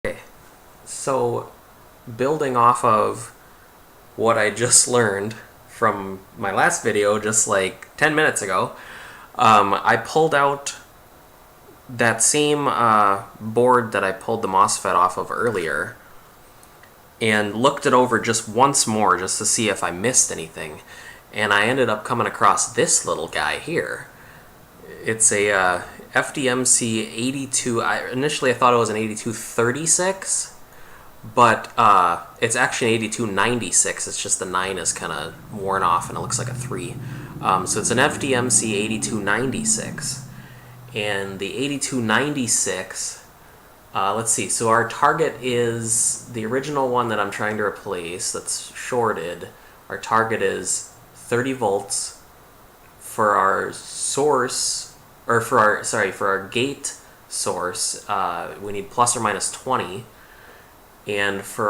Okay, so building off of what I just learned from my last video just like 10 minutes ago, I pulled out that same board that I pulled the MOSFET off of earlier and looked it over just once more just to see if I missed anything. And I ended up coming across this little guy here. It's a FDMC 82. Initially I thought it was an 8236. But it's actually an 8296. It's just the 9 is kind of worn off and it looks like a 3. So it's an FDMC 8296. And the 8296, let's see. So our target is the original one that I'm trying to replace that's shorted. Our target is 30 volts for our source, or for our gate source. We need plus or minus 20. And for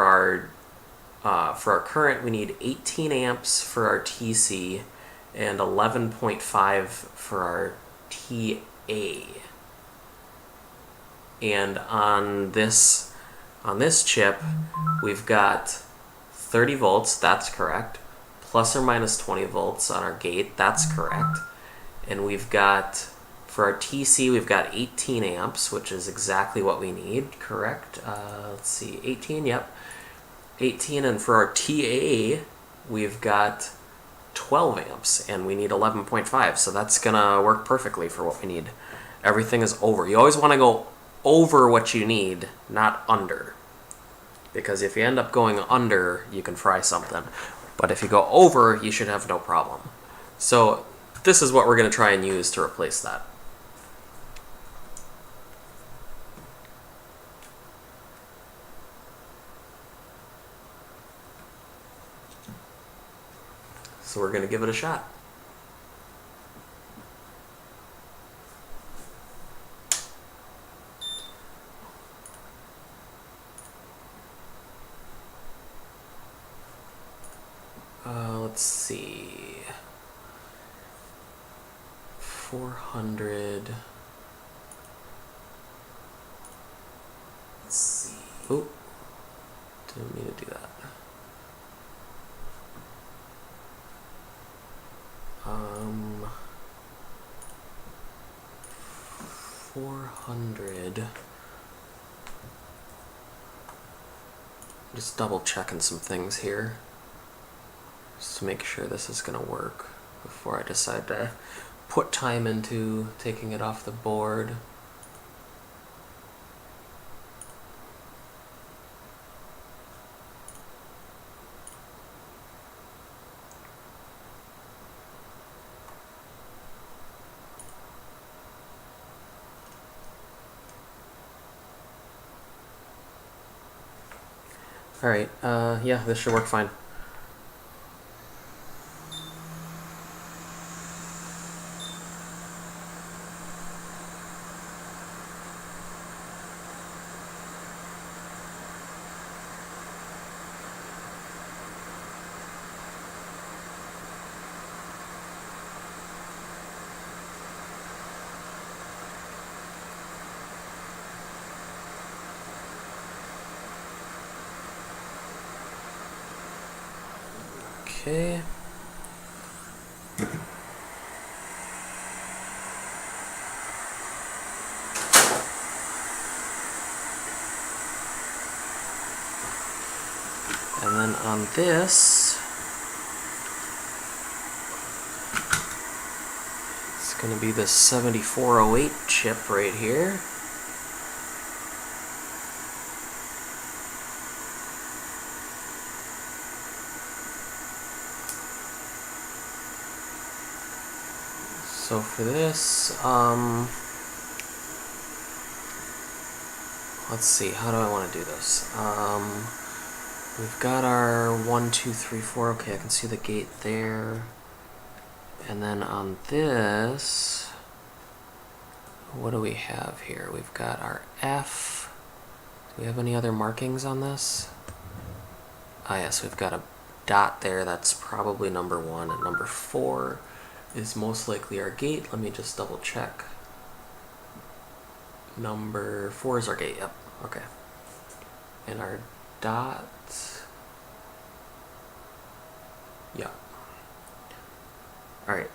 our current, we need 18 amps for our TC and 11.5 for our TA. And on this chip, we've got 30 volts, that's correct. Plus or minus 20 volts on our gate, that's correct. And we've got, for our TC, we've got 18 amps, which is exactly what we need, correct? Let's see, 18, yep. 18, and for our TA, we've got 12 amps, and we need 11.5, so that's gonna work perfectly for what we need. Everything is over. You always wanna go over what you need, not under. Because if you end up going under, you can fry something. But if you go over, you should have no problem. So this is what we're gonna try and use to replace that. So we're going to give it a shot. Let's see. 400. Let's see. Oh, didn't mean to do that. 400. Just double checking some things here, just to make sure this is gonna work before I decide to put time into taking it off the board. Alright, yeah, this should work fine. Okay. And then on this, it's going to be the 7408 chip right here. So for this, let's see, how do I want to do this? We've got our 1, 2, 3, 4. Okay, I can see the gate there. And then on this, what do we have here? We've got our F. Do we have any other markings on this? Ah, yes, we've got a dot there. That's probably number 1. And number 4 is most likely our gate. Let me just double check. Number 4 is our gate, yep, okay. and our dots. Yeah. Alright.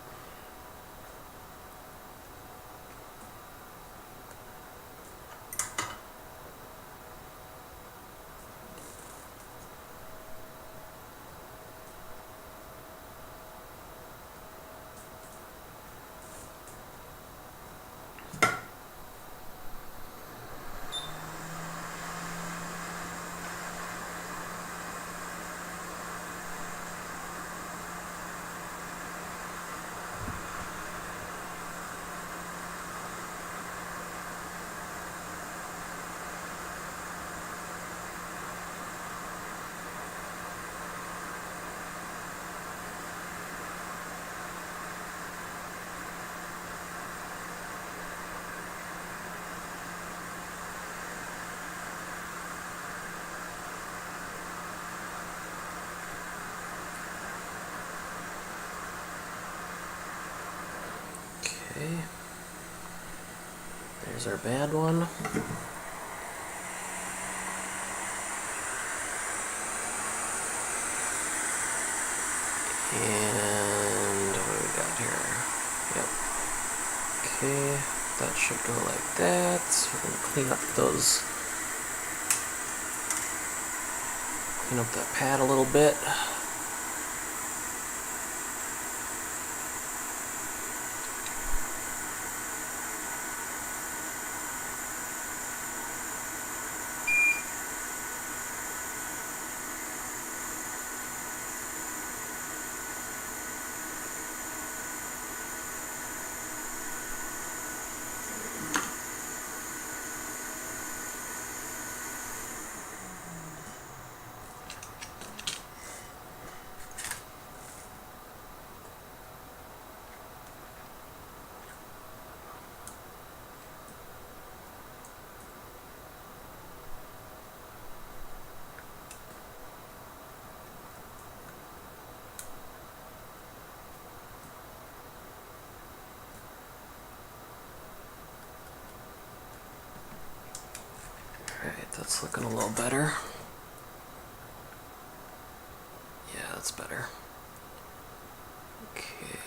Okay. There's our bad one. And what do we got here? Yep. Okay, that should go like that. We're gonna clean up that pad a little bit. Alright, that's looking a little better. Yeah, that's better. Okay.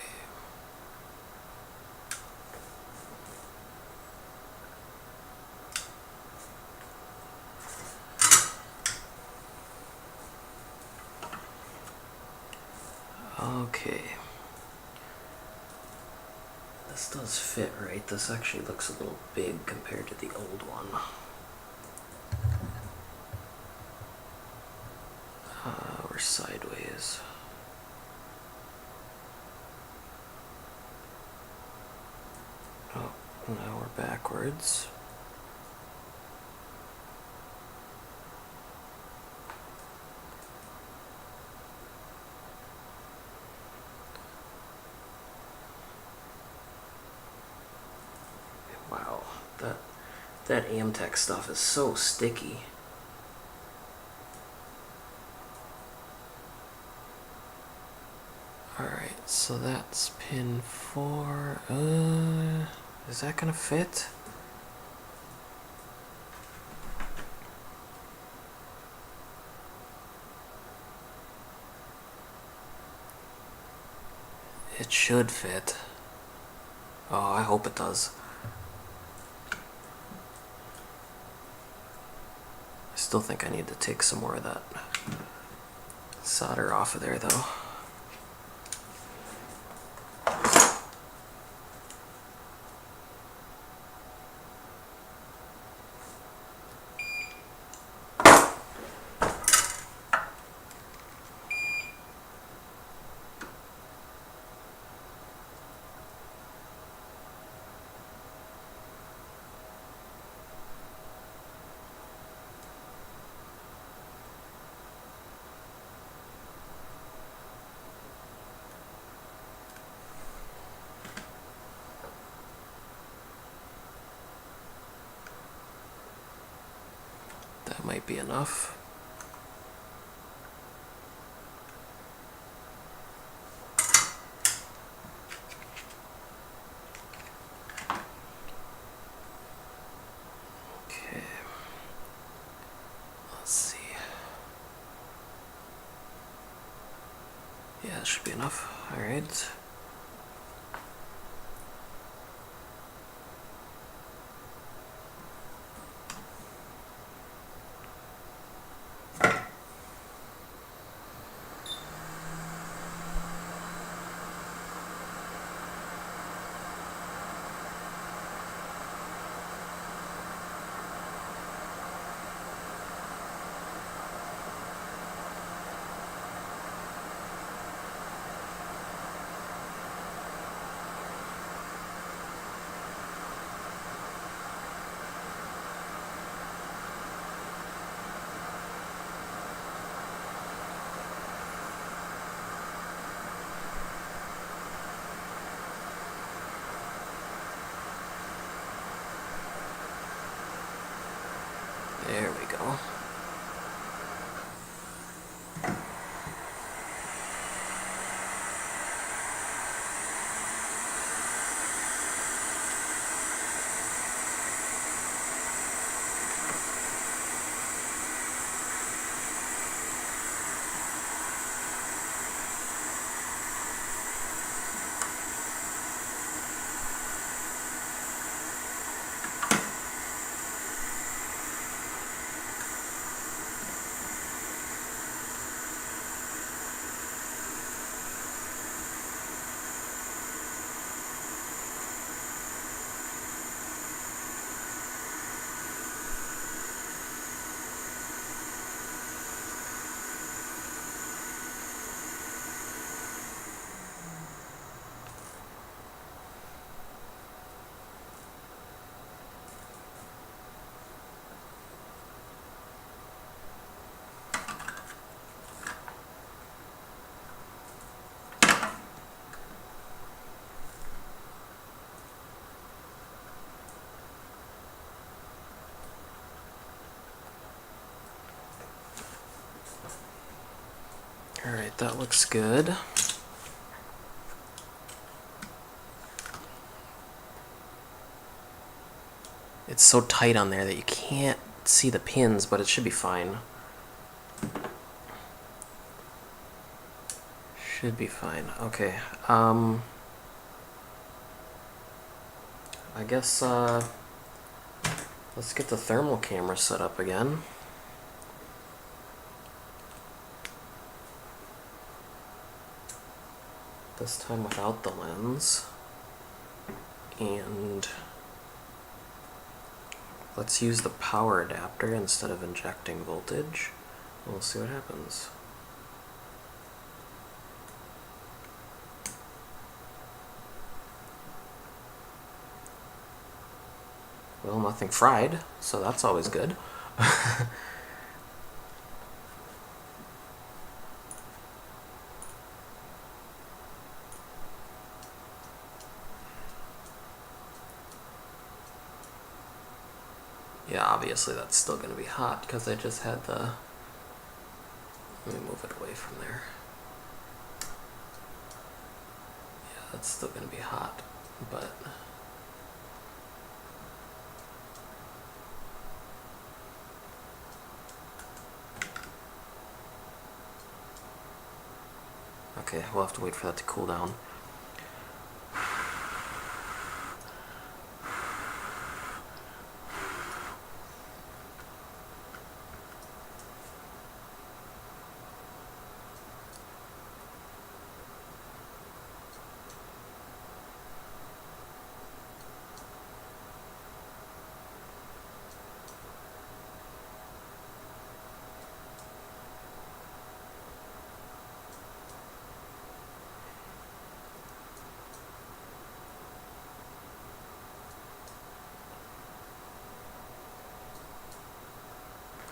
Okay. This does fit right. This actually looks a little big compared to the old one. We're sideways. Oh, now we're backwards. Wow, that Amtech stuff is so sticky. Alright, so that's pin 4. Is that gonna fit? It should fit. Oh, I hope it does. I still think I need to take some more of that solder off of there though. That might be enough. Okay. Let's that should be enough. All right. There we go. All right, that looks good. It's so tight on there that you can't see the pins, but it should be fine. Should be fine. Okay. I guess let's get the thermal camera set up again. This time without the lens. And let's use the power adapter instead of injecting voltage. We'll see what happens. Well, nothing fried, so that's always good. Yeah, obviously that's still going to be hot because I just had the... Let me move it away from there. Yeah, that's still going to be hot, but... Okay, we'll have to wait for that to cool down.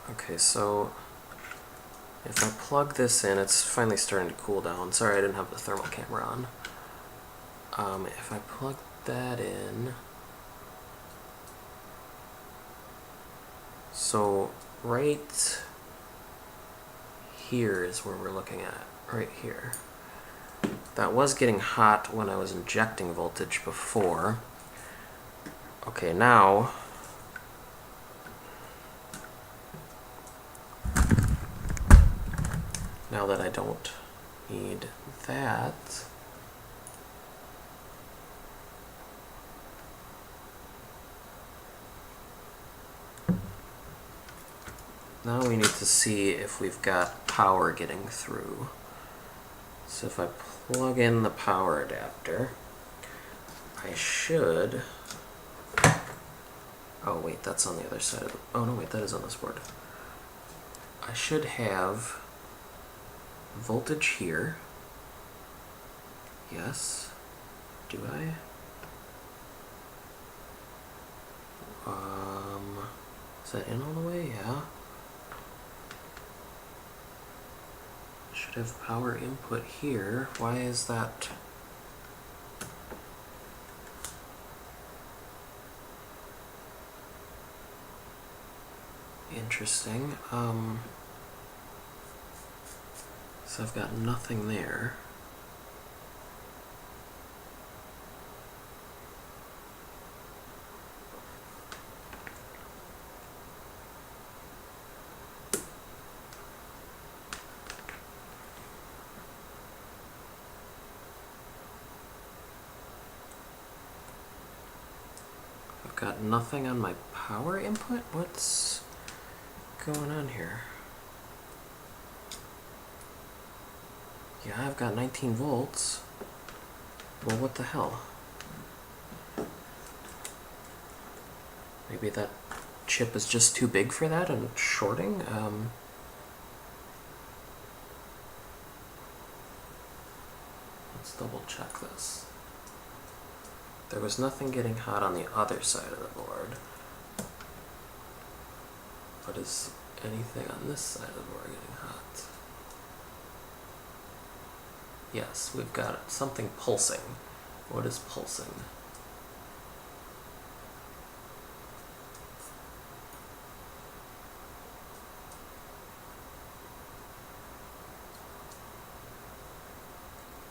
Okay, so if I plug this in, it's finally starting to cool down. Sorry, I didn't have the thermal camera on. If I plug that in, so right here is where we're looking at, right here. That was getting hot when I was injecting voltage before. Okay, now that I don't Need that. Now we need to see if we've got power getting through. So if I plug in the power adapter, I should... Oh wait, that's on the other side of the... Oh no, wait, that is on this board. I should have voltage here. Yes. Do I? Is that in all the way? Yeah. Should have power input here. Why is that? Interesting. So I've got nothing there. I've got nothing on my power input? What's going on here? Yeah, I've got 19 volts. Well, what the hell? Maybe that chip is just too big for that and it's shorting? Let's double check this. There was nothing getting hot on the other side of the board. But is anything on this side of the board getting hot? Yes, we've got something pulsing. What is pulsing?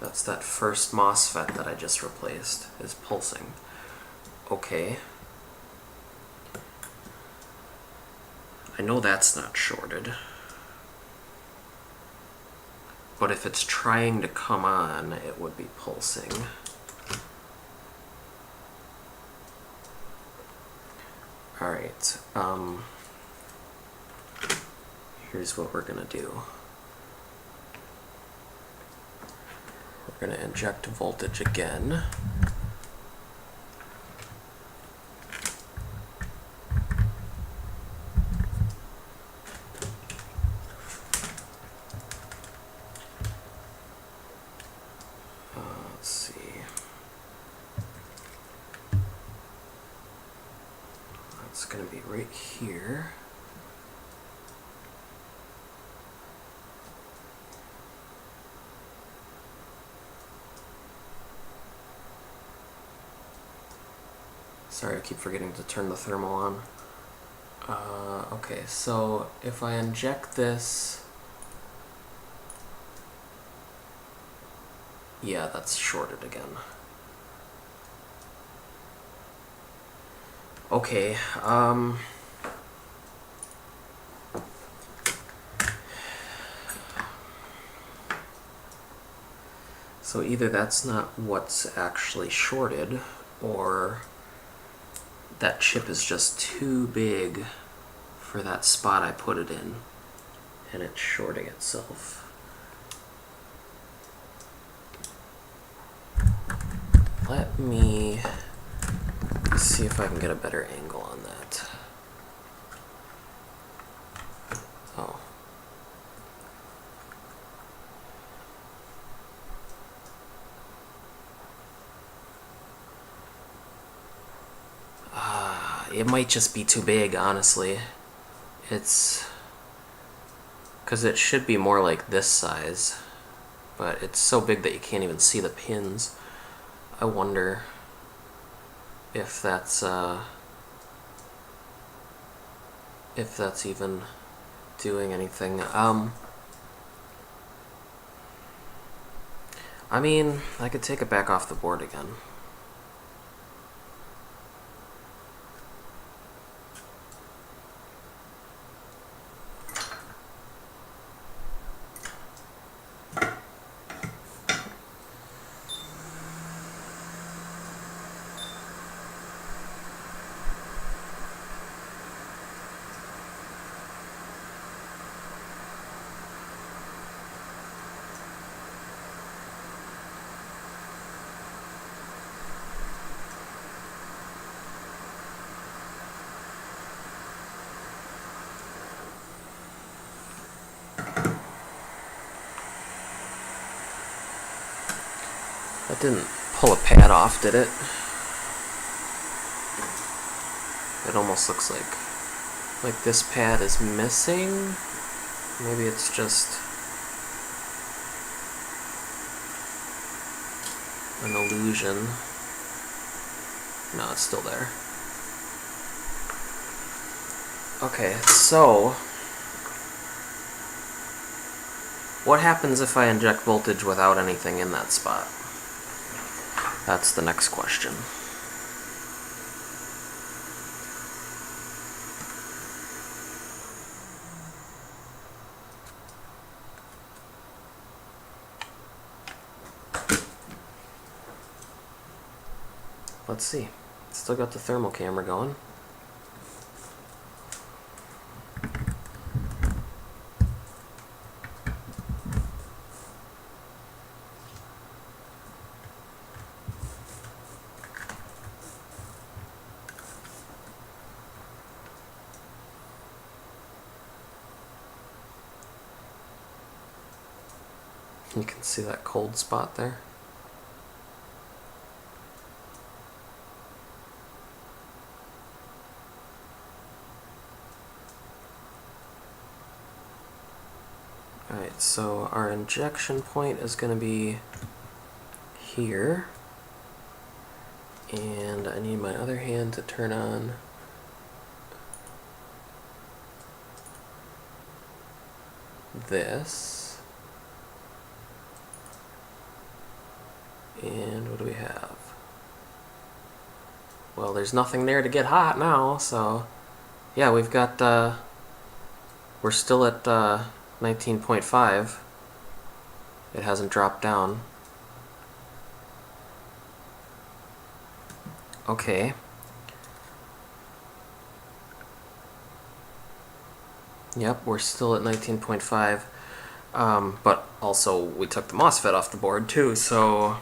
That's that first MOSFET that I just replaced, is pulsing. Okay. I know that's not shorted. But if it's trying to come on, it would be pulsing. Alright, here's what we're gonna do. We're gonna inject voltage again. Let's see. That's gonna be right here. Sorry, I keep forgetting to turn the thermal on. Okay, so if I inject this... Yeah, that's shorted again. Okay, so either that's not what's actually shorted, or that chip is just too big for that spot I put it in, and it's shorting itself. Let me see if I can get a better angle on that. Oh. It might just be too big, honestly. It's... because it should be more like this size, but it's so big that you can't even see the pins. I wonder if that's even doing anything. I mean, I could take it back off the board again. That didn't pull a pad off, did it? It almost looks like this pad is missing. Maybe it's just an illusion. No, it's still there. Okay, so what happens if I inject voltage without anything in that spot? That's the next question. Let's see. Still got the thermal camera going. You can see that cold spot there. Alright, so our injection point is going to be here. And I need my other hand to turn on this. And what do we have? Well, there's nothing there to get hot now, so yeah, we've got, we're still at 19.5. It hasn't dropped down. Okay. Yep, we're still at 19.5. But also we took the MOSFET off the board too, so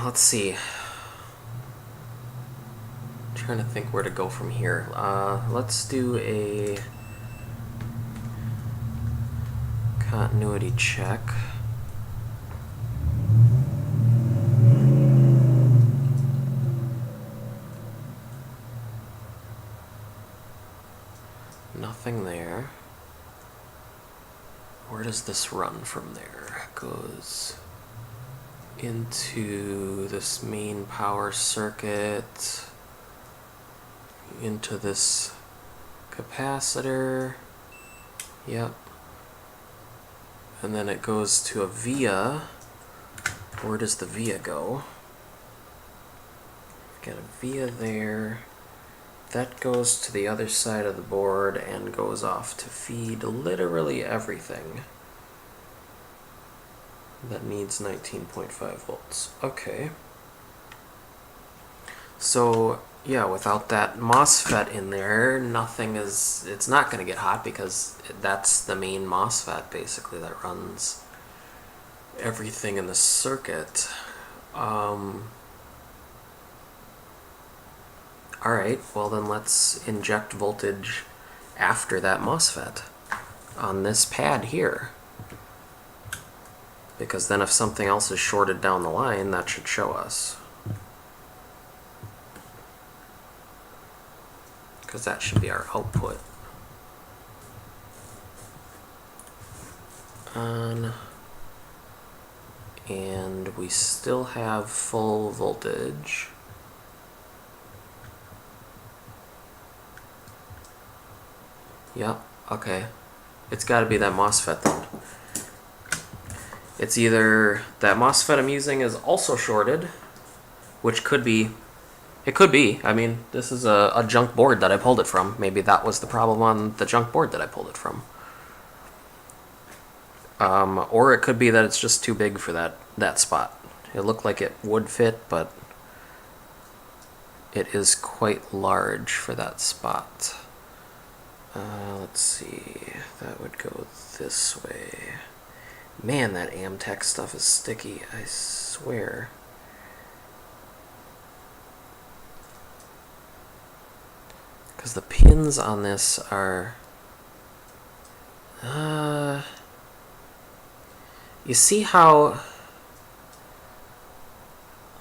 let's see. I'm trying to think where to go from here. Let's do a continuity check. Nothing there. Where does this run from there? It goes into this main power circuit, into this capacitor. Yep. And then it goes to a via. Where does the via go? Got a via there. That goes to the other side of the board and goes off to feed literally everything that needs 19.5 volts. Okay. So, yeah, without that MOSFET in there, nothing is, it's not going to get hot because that's the main MOSFET basically that runs everything in the circuit. Alright, well then let's inject voltage after that MOSFET on this pad here. Because then if something else is shorted down the line, that should show us. Because that should be our output. On. And we still have full voltage. Yep, okay. It's got to be that MOSFET then. It's either that MOSFET I'm using is also shorted, which could be, it could be. I mean, this is a junk board that I pulled it from. Maybe that was the problem on the junk board that I pulled it from. Or it could be that it's just too big for that spot. It looked like it would fit, but it is quite large for that spot. Let's see, that would go this way. Man, that Amtech stuff is sticky, I swear. Because the pins on this are... You see how...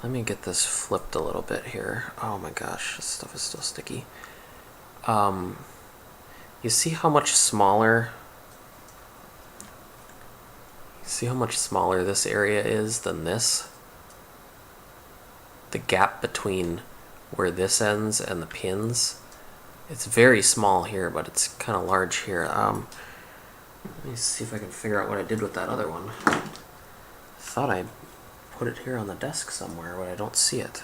Let me get this flipped a little bit here. Oh my gosh, this stuff is still sticky. You see how much smaller... See how much smaller this area is than this? The gap between where this ends and the pins. It's very small here, but it's kind of large here. Let me see if I can figure out what I did with that other one. I thought I put it here on the desk somewhere, but I don't see it.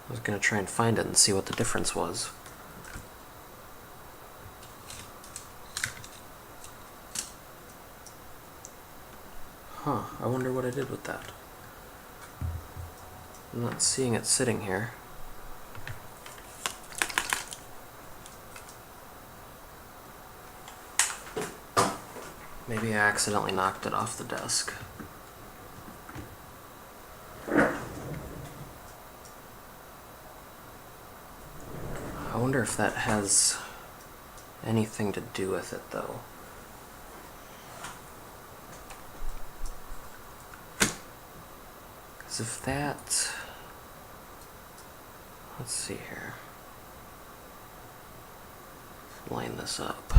I was going to try and find it and see what the difference was. Huh, I wonder what I did with that. I'm not seeing it sitting here. Maybe I accidentally knocked it off the desk. I wonder if that has anything to do with it, though. Because if that... Let's see here. Let's line this up.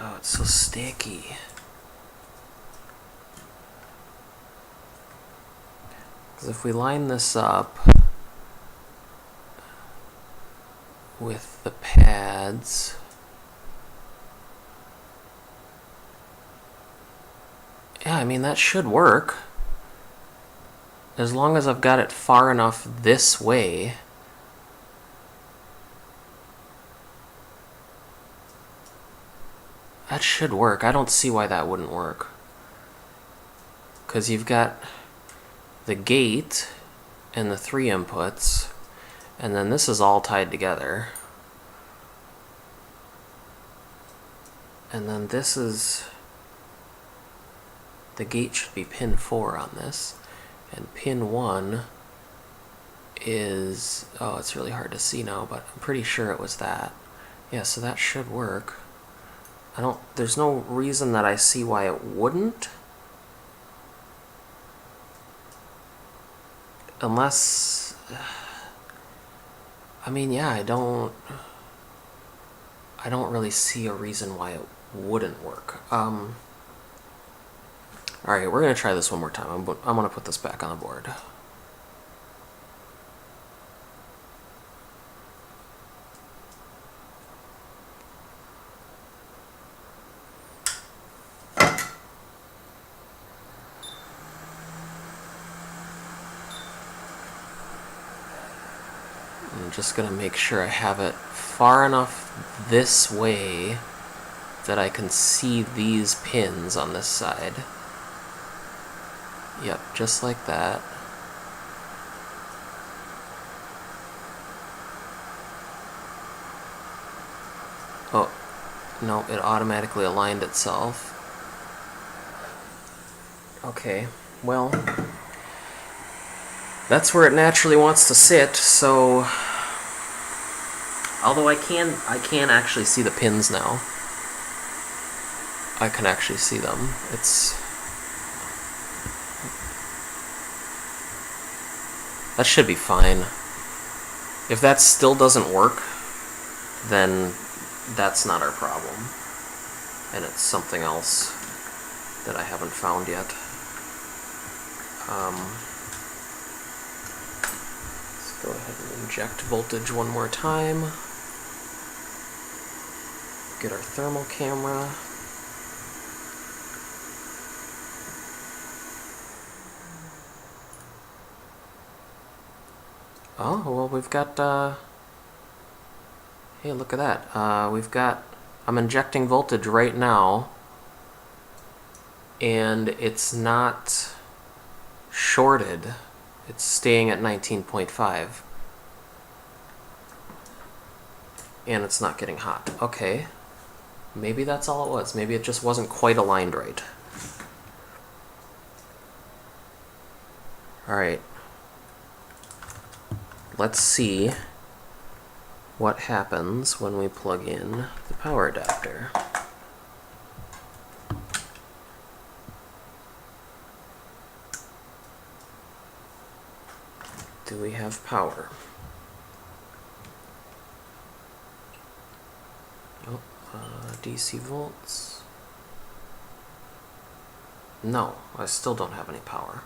Oh, it's so sticky. Because if we line this up with the pads, yeah, I mean, that should work. As long as I've got it far enough this way. That should work. I don't see why that wouldn't work. Because you've got the gate and the 3 inputs, and then this is all tied together. And then this is... The gate should be pin 4 on this. And pin 1 is... Oh, it's really hard to see now, but I'm pretty sure it was that. Yeah, so that should work. There's no reason that I see why it wouldn't. Unless... I mean, yeah, I don't really see a reason why it wouldn't work. Alright, we're going to try this one more time. I'm going to put this back on the board. I'm just going to make sure I have it far enough this way that I can see these pins on this side. Yep, just like that. Oh, no, it automatically aligned itself. Okay, well, that's where it naturally wants to sit, so... Although I can actually see the pins now. I can actually see them. That should be fine. If that still doesn't work, then that's not our problem. And it's something else that I haven't found yet. Let's go ahead and inject voltage one more time. Get our thermal camera. Oh, well, we've got, hey, look at that. I'm injecting voltage right now, and it's not shorted. It's staying at 19.5. And it's not getting hot. Okay. Maybe that's all it was. Maybe it just wasn't quite aligned right. Alright. Let's see what happens when we plug in the power adapter. Do we have power? Oh, DC volts. No, I still don't have any power.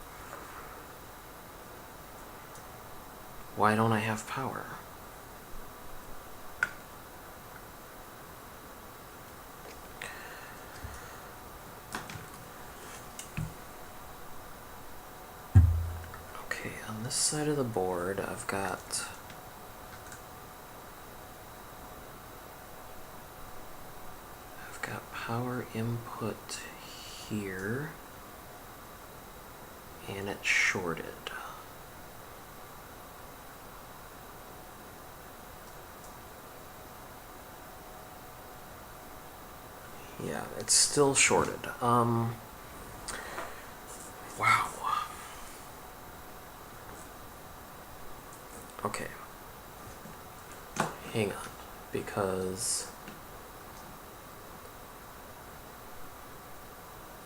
Why don't I have power? Okay, on this side of the board, I've got power input here, and it's shorted. Yeah, it's still shorted. Wow. Okay. Hang on, because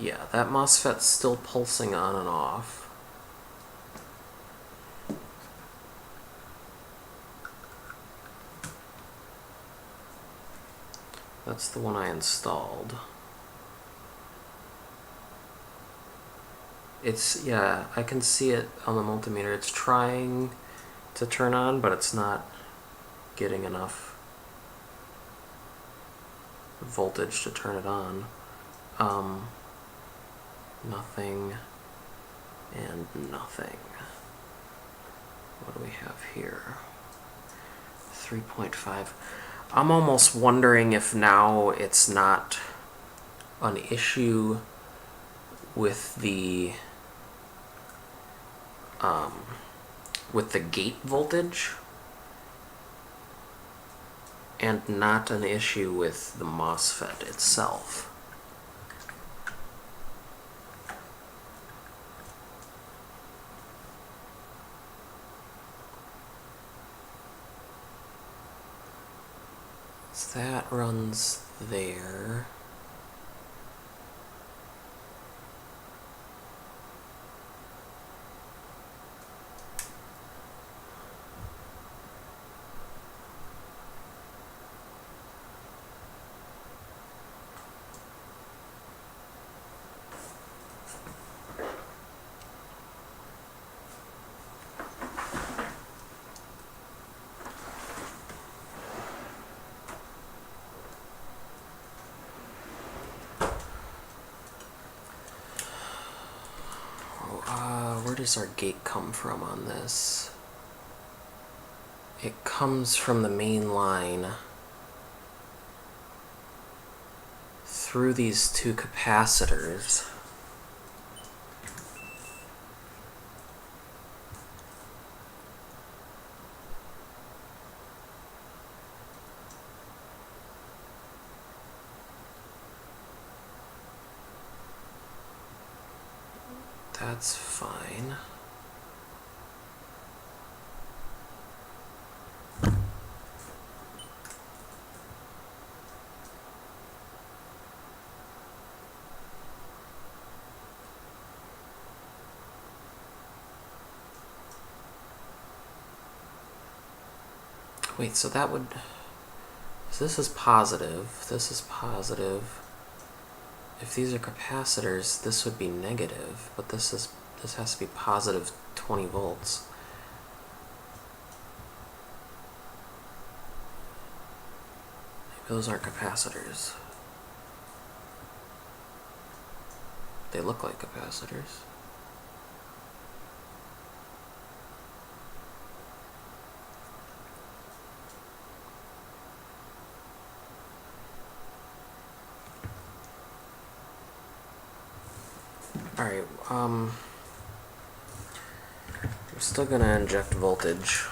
yeah, that MOSFET's still pulsing on and off. That's the one I installed. It's, yeah, I can see it on the multimeter. It's trying to turn on, but it's not getting enough voltage to turn it on. Nothing and nothing. What do we have here? 3.5. I'm almost wondering if now it's not an issue with the gate voltage and not an issue with the MOSFET itself. So that runs there. Where does our gate come from on this? It comes from the main line through these two capacitors. That's fine. Wait, so that would... So this is positive, this is positive. If these are capacitors, this would be negative, but this has to be positive 20 volts. Maybe those aren't capacitors. They look like capacitors. Alright, we're still gonna inject voltage.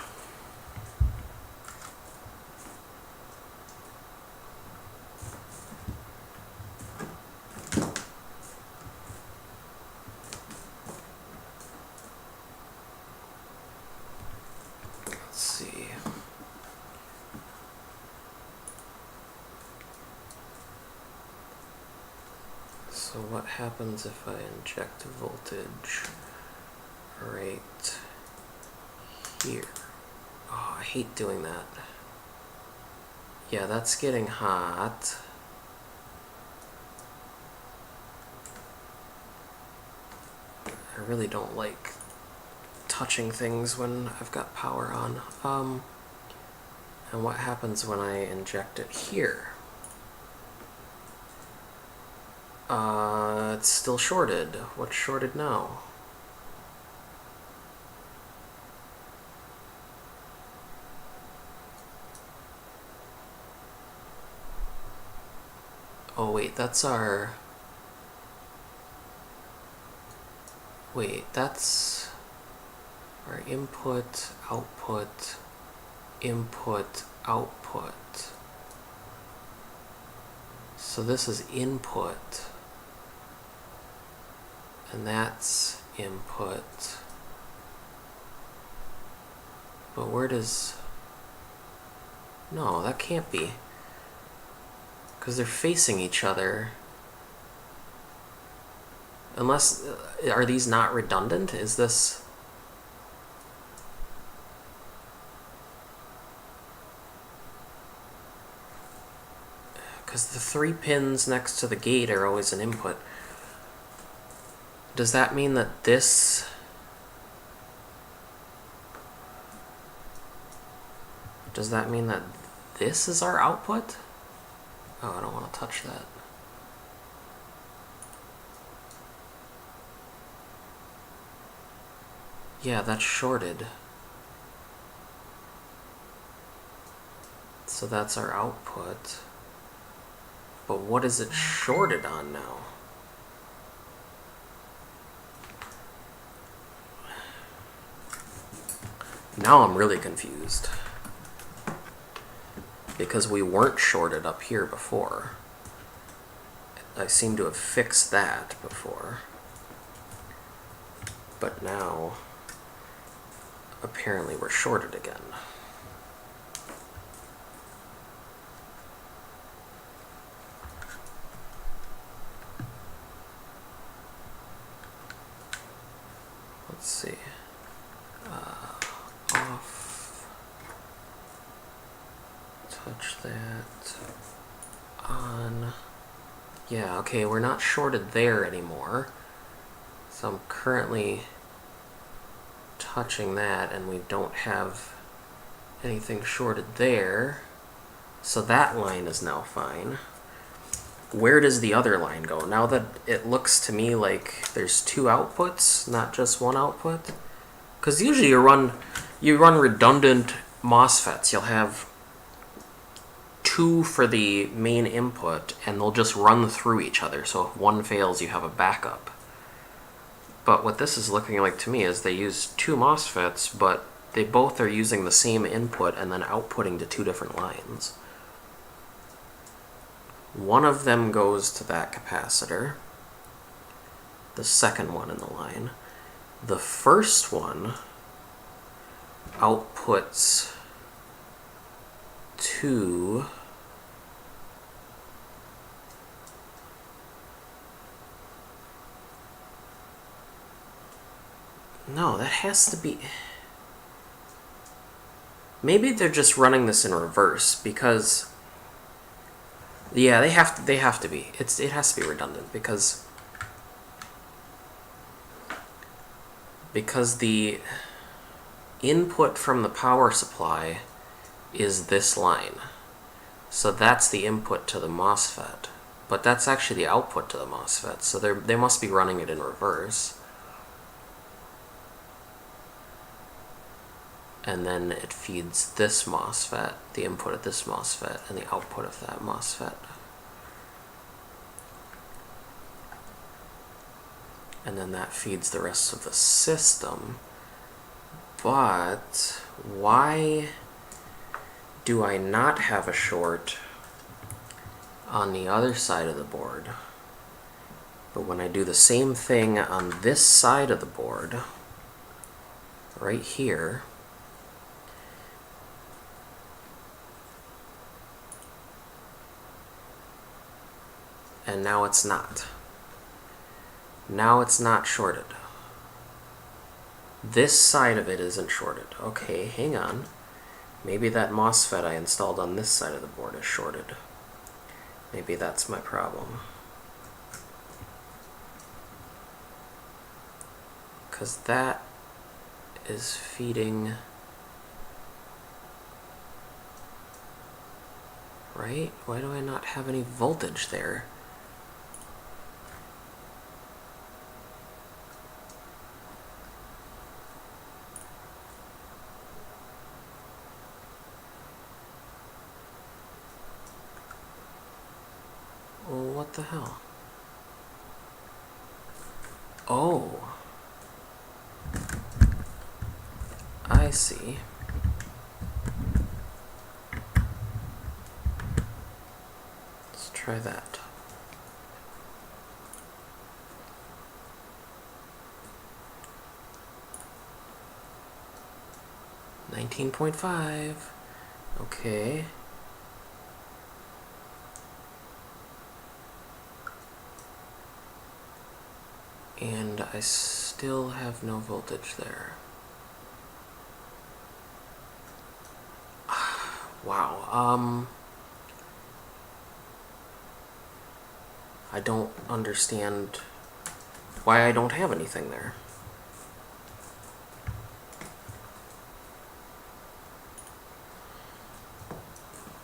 Let's see. So what happens if I inject voltage right here. Oh, I hate doing that. Yeah, that's getting hot. I really don't like touching things when I've got power on. And what happens when I inject it here? It's still shorted. What's shorted now? Oh wait, that's our... Wait, that's our input, output, input, output. So this is input, and that's input. But where does... No, that can't be. Because they're facing each other. Unless... are these not redundant? Is this... Because the 3 pins next to the gate are always an input. Does that mean that this... Does that mean that this is our output? Oh, I don't want to touch that. Yeah, that's shorted. So that's our output. But what is it shorted on now? Now I'm really confused. Because we weren't shorted up here before. I seem to have fixed that before. But now, apparently we're shorted again. Let's see. Off. Touch that. On. Yeah, okay, we're not shorted there anymore. So I'm currently touching that, and we don't have anything shorted there. So that line is now fine. Where does the other line go? Now that it looks to me like there's 2 outputs, not just 1 output. Because usually you run redundant MOSFETs. You'll have 2 for the main input, and they'll just run through each other. So if one fails, you have a backup. But what this is looking like to me is they use 2 MOSFETs, but they both are using the same input and then outputting to 2 different lines. One of them goes to that capacitor, the second one in the line. The first one outputs to no, that has to be... Maybe they're just running this in reverse, because... Yeah, they have to be. It has to be redundant, because the input from the power supply is this line. So that's the input to the MOSFET. But that's actually the output to the MOSFET, so they must be running it in reverse. And then it feeds this MOSFET, the input of this MOSFET, and the output of that MOSFET. And then that feeds the rest of the system. But why do I not have a short on the other side of the board? But when I do the same thing on this side of the board, right here, and now it's not. Now it's not shorted. This side of it isn't shorted. Okay, hang on. Maybe that MOSFET I installed on this side of the board is shorted. Maybe that's my problem. Because that is feeding... Right? Why do I not have any voltage there? Well, what the hell? Oh. I see. Let's try that. $19.5. Okay. And I still have no voltage there. Wow. I don't understand why I don't have anything there.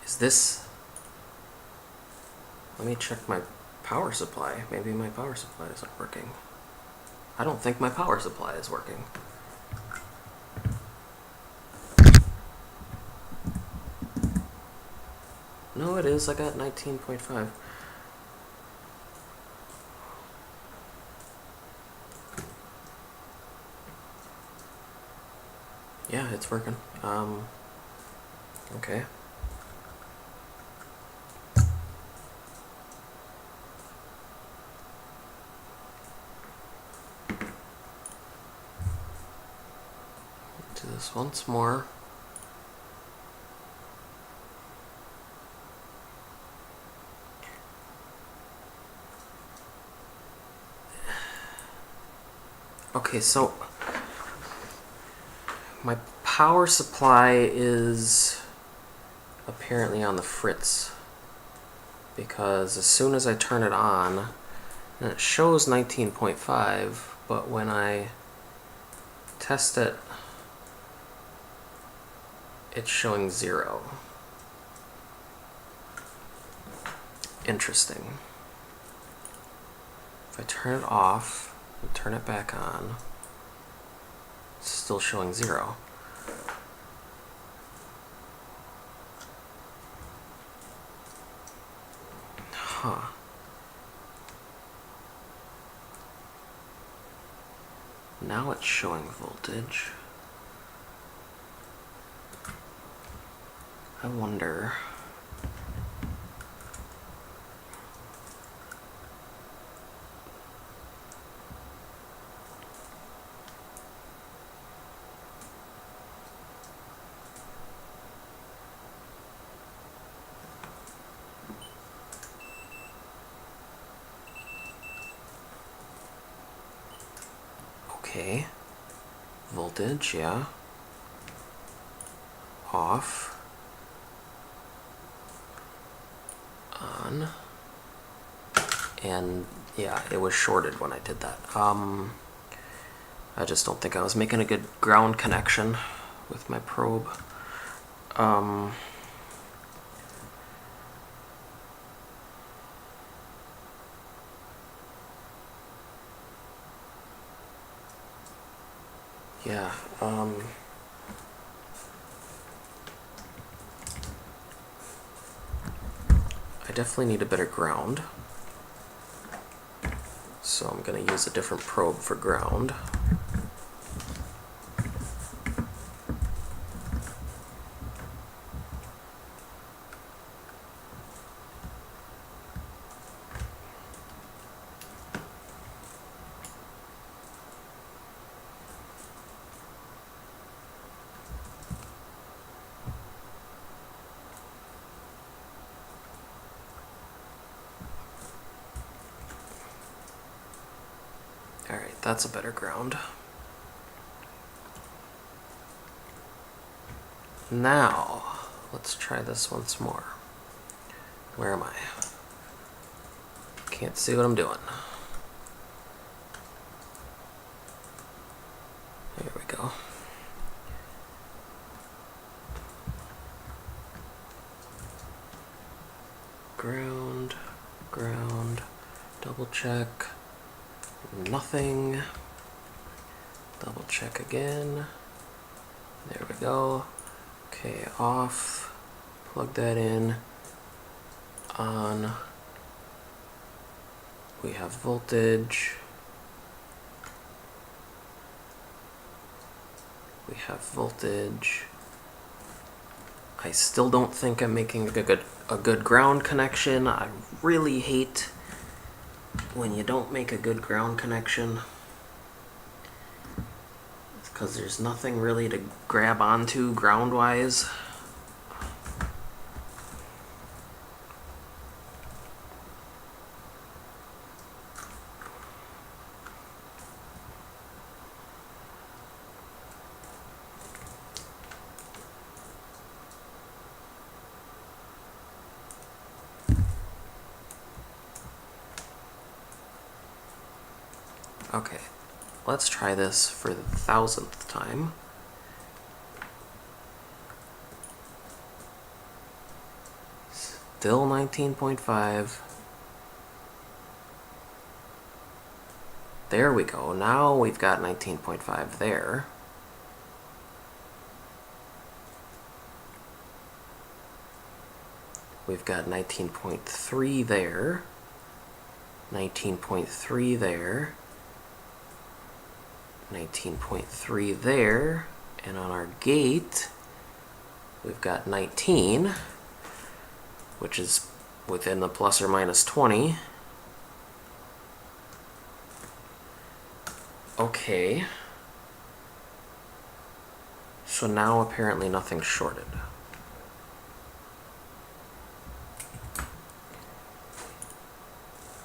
Is this... Let me check my power supply. Maybe my power supply isn't working. I don't think my power supply is working. No, it is. I got 19.5. Yeah, it's working. Okay. Do this once more. Okay, so my power supply is apparently on the fritz, because as soon as I turn it on, and it shows 19.5, but when I test it, it's showing 0. Interesting. If I turn it off and turn it back on, it's still showing 0. Huh. Now it's showing voltage. I wonder... Okay. Voltage, yeah. Off. On. And yeah, it was shorted when I did that. I just don't think I was making a good ground connection with my probe. Yeah, I definitely need a better ground. So I'm going to use a different probe for ground. Alright, that's a better ground. Now, let's try this once more. Where am I? Can't see what I'm doing. There we go. Ground, ground, double check, nothing, double check again, there we go. Okay, off, plug that in, on, we have voltage, we have voltage. I still don't think I'm making a good ground connection. I really hate when you don't make a good ground connection, because there's nothing really to grab onto ground-wise. Okay, let's try this for the 1000th time. Still 19.5. There we go. Now we've got 19.5 there. We've got 19.3 there. 19.3 there. 19.3 there, and on our gate we've got 19, which is within the plus or minus 20. Okay, so now apparently nothing's shorted.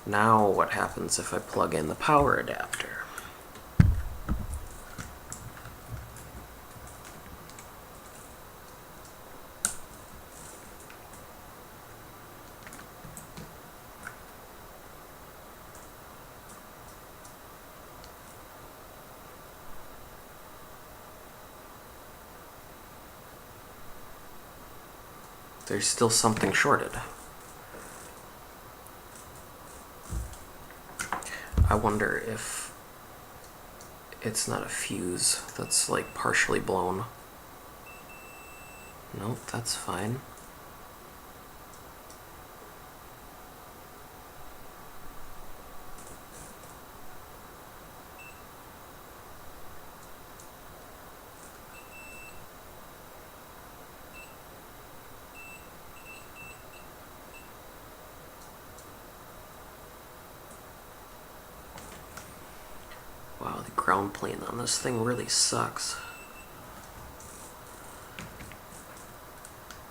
Now what happens if I plug in the power adapter? There's still something shorted. I wonder if it's not a fuse that's like partially blown. Nope, that's fine. Wow, the ground plane on this thing really sucks.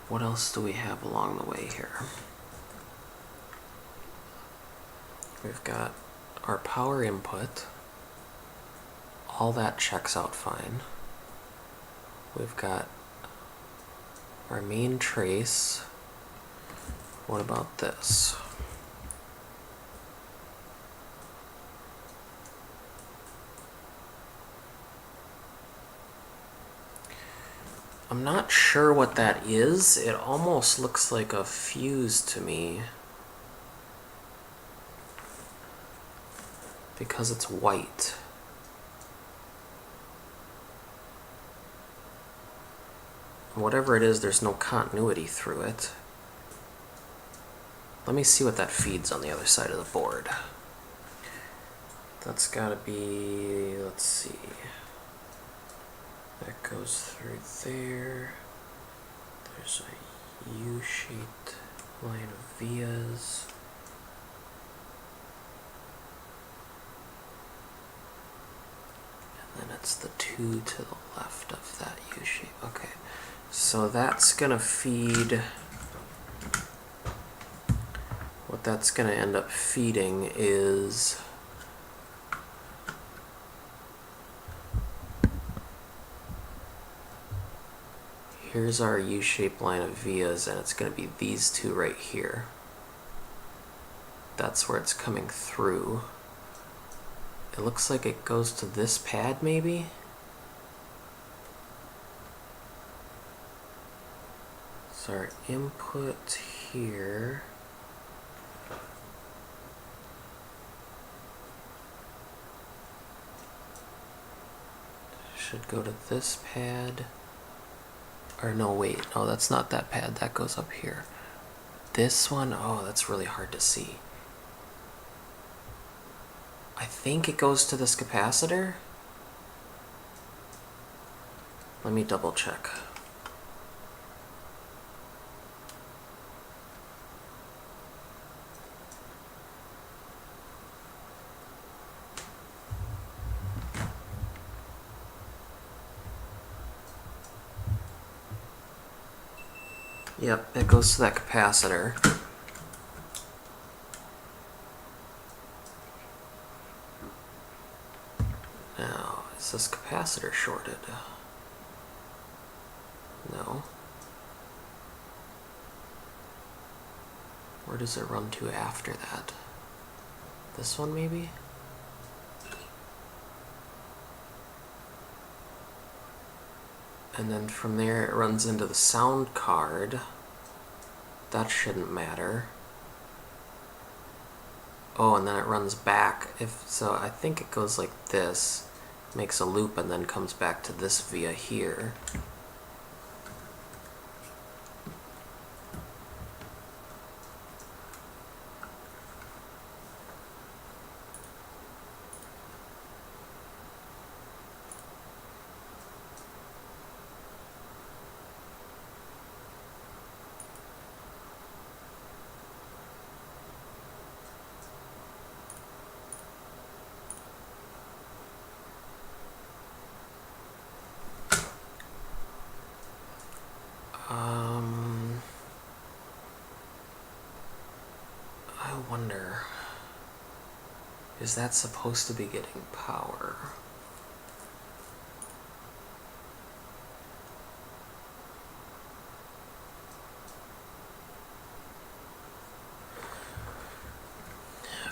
What else do we have along the way here? We've got our power input. All that checks out fine. We've got our main trace. What about this? I'm not sure what that is. It almost looks like a fuse to me, because it's white. Whatever it is, there's no continuity through it. Let me see what that feeds on the other side of the board. That's gotta be, let's see. That goes through there. There's a U-shaped line of vias. And then it's the two to the left of that U-shape. Okay, so that's gonna feed, what that's gonna end up feeding is here's our U-shaped line of vias, and it's going to be these two right here. That's where it's coming through. It looks like it goes to this pad, maybe? So our input here should go to this pad. Or no, wait, no, that's not that pad, that goes up here. This one, oh, that's really hard to see. I think it goes to this capacitor. Let me double check. Yep, it goes to that capacitor. Now, is this capacitor shorted? No. Where does it run to after that? This one, maybe? And then from there it runs into the sound card. That shouldn't matter. Oh, and then it runs back. So I think it goes like this, makes a loop, and then comes back to this via here. I wonder, is that supposed to be getting power?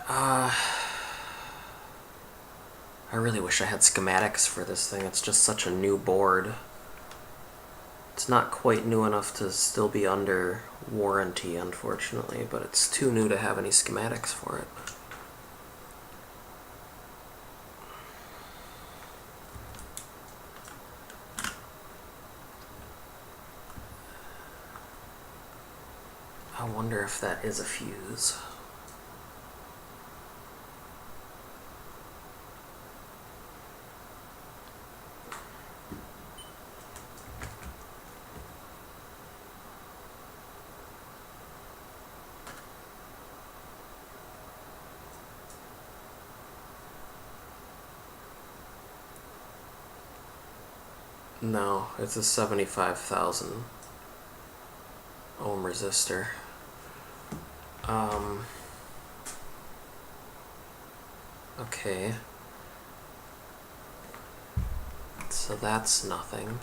I really wish I had schematics for this thing. It's just such a new board. It's not quite new enough to still be under warranty, unfortunately, but it's too new to have any schematics for it. I wonder if that is a fuse. No, it's a 75,000 ohm resistor. Okay. So that's nothing.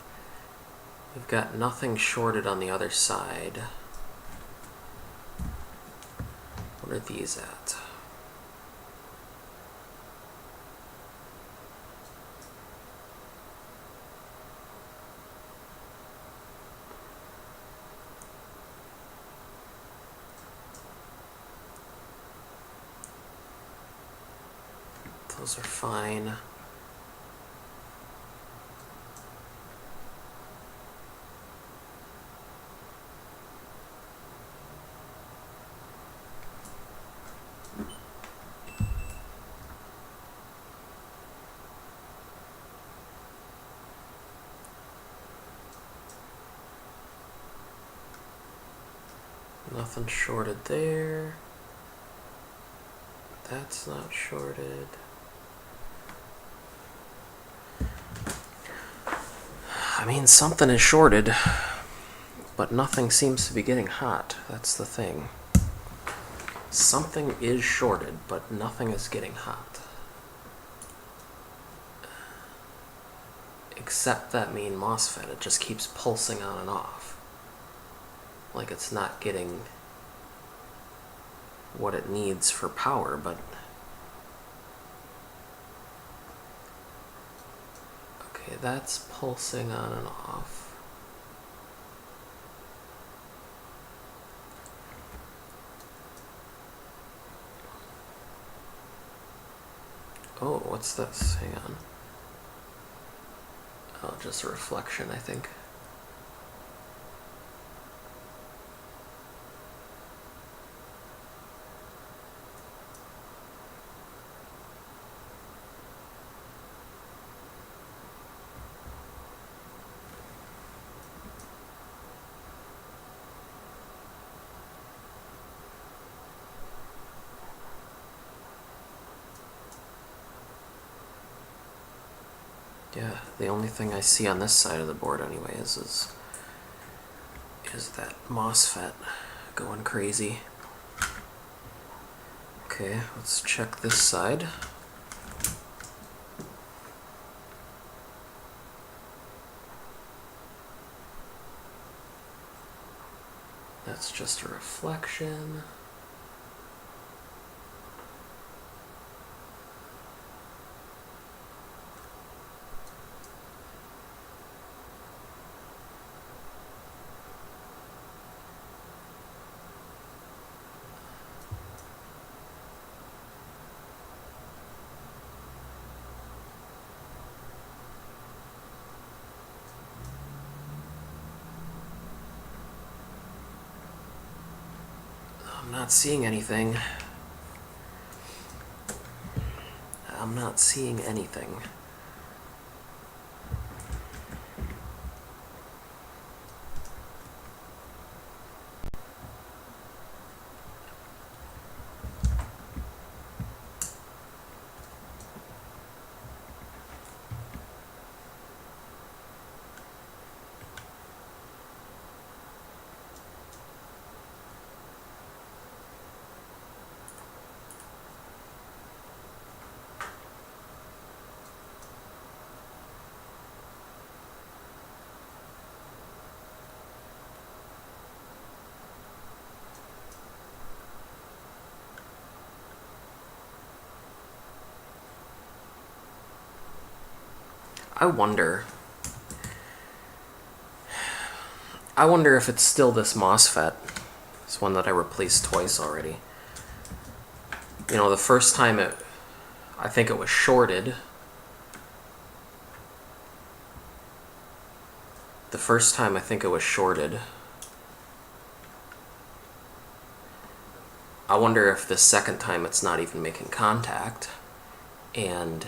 We've got nothing shorted on the other side. What are these at? Those are fine. Nothing shorted there. That's not shorted. I mean, something is shorted, but nothing seems to be getting hot. That's the thing. Something is shorted, but nothing is getting hot. Except that main MOSFET, it just keeps pulsing on and off. Like it's not getting what it needs for power, but... Okay, that's pulsing on and off. Oh, what's this? Hang on. Oh, just a reflection, I think. Yeah, the only thing I see on this side of the board anyway is that MOSFET going crazy. Okay, let's check this side. That's just a reflection. I'm not seeing anything. I'm not seeing anything. I wonder if it's still this MOSFET. This one that I replaced twice already. You know, the first time I think it was shorted. The first time I think it was shorted. I wonder if the second time it's not even making contact, and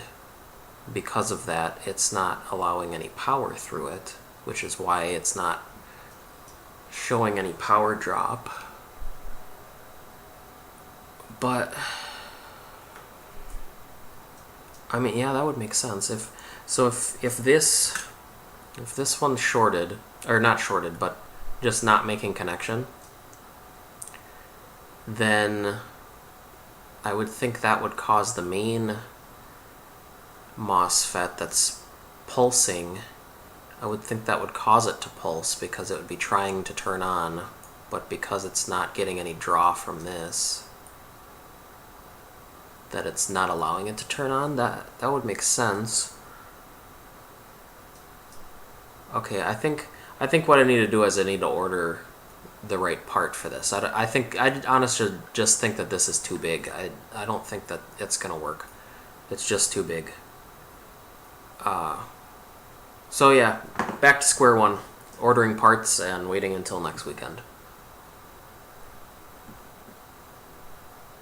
because of that it's not allowing any power through it, which is why it's not showing any power drop. But I mean, yeah, that would make sense. If this one's shorted, or not shorted, but just not making connection, then I would think that would cause the main MOSFET that's pulsing, I would think that would cause it to pulse because it would be trying to turn on, but because it's not getting any draw from this, that it's not allowing it to turn on. That would make sense. Okay, I think what I need to do is I need to order the right part for this. I honestly just think that this is too big. I don't think that it's gonna work. It's just too big. So yeah, back to square one. Ordering parts and waiting until next weekend.